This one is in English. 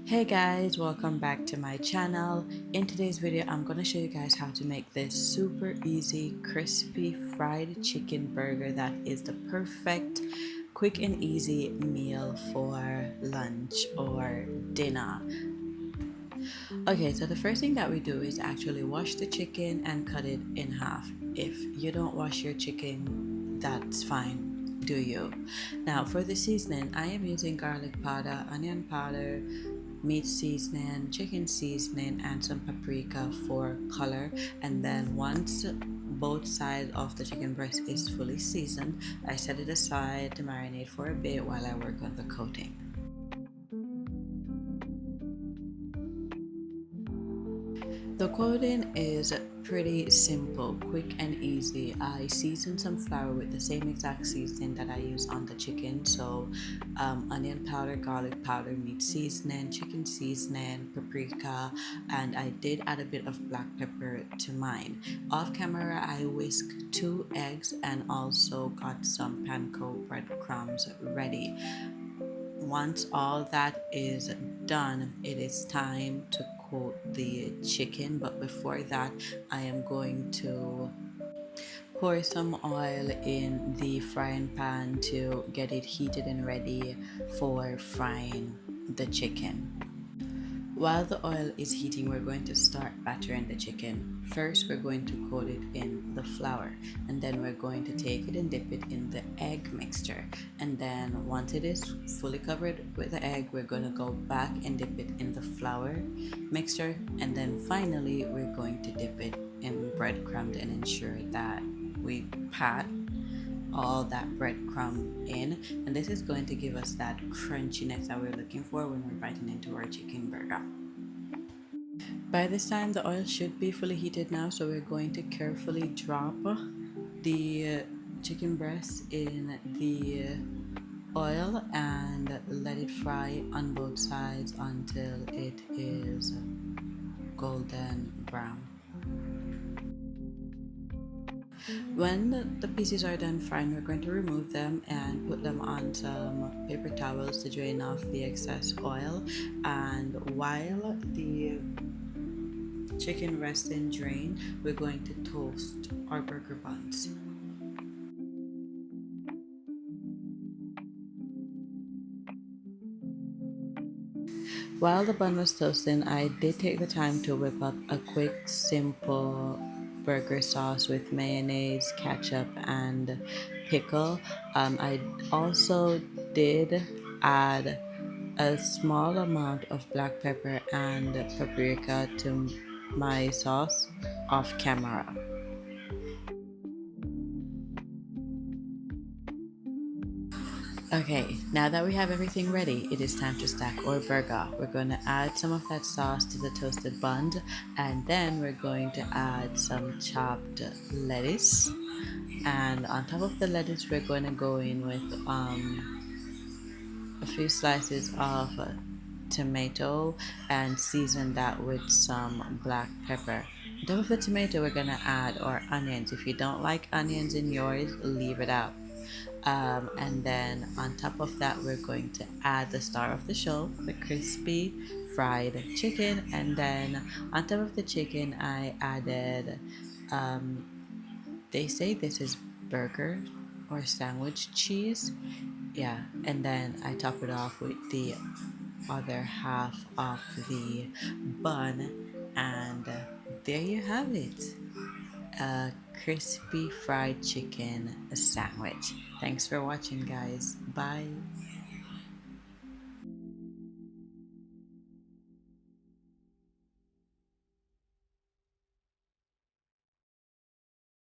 Hey guys, welcome back to my channel. In today's video I'm going to show you guys how to make this super easy crispy fried chicken burger that is the perfect quick and easy meal for lunch or dinner. Okay, so the first thing that we do is actually wash the chicken and cut it in half. If you don't wash your chicken, that's fine, do you? Now for the seasoning, I am using garlic powder, onion powder, meat seasoning, chicken seasoning, and some paprika for color. And then once both sides of the chicken breast is fully seasoned, I set it aside to marinate for a bit while I work on the coating. The coating is pretty simple, quick and easy. I season some flour with the same exact seasoning that I use on the chicken. So onion powder, garlic powder, meat seasoning, chicken seasoning, paprika, and I did add a bit of black pepper to mine. Off camera, I whisked 2 eggs and also got some panko breadcrumbs ready. Once all that is done, it is time to coat the chicken, but before that I am going to pour some oil in the frying pan to get it heated and ready for frying the chicken. While the oil is heating, we're going to start battering the chicken. First, we're going to coat it in the flour, and then we're going to take it and dip it in the egg mixture. And then once it is fully covered with the egg, we're going to go back and dip it in the flour mixture. And then finally, we're going to dip it in breadcrumbs and ensure that we pat all that breadcrumb in, and this is going to give us that crunchiness that we're looking for when we're biting into our chicken burger. By this time the oil should be fully heated now, so we're going to carefully drop the chicken breast in the oil and let it fry on both sides until it is golden brown. When the pieces are done frying, we're going to remove them and put them on some paper towels to drain off the excess oil. And while the chicken rests and drain, we're going to toast our burger buns. While the bun was toasting, I did take the time to whip up a quick, simple burger sauce with mayonnaise, ketchup, and pickle. I also did add a small amount of black pepper and paprika to my sauce off camera. Okay, now that we have everything ready, it is time to stack our burger. We're going to add some of that sauce to the toasted buns, and then we're going to add some chopped lettuce. And on top of the lettuce, we're going to go in with a few slices of tomato and season that with some black pepper. On top of the tomato, we're going to add our onions. If you don't like onions in yours, leave it out. And then on top of that, we're going to add the star of the show, the crispy fried chicken. And then on top of the chicken, I added, they say this is burger or sandwich cheese. Yeah, and then I top it off with the other half of the bun, and there you have it, a crispy fried chicken sandwich. Thanks for watching, guys. Bye.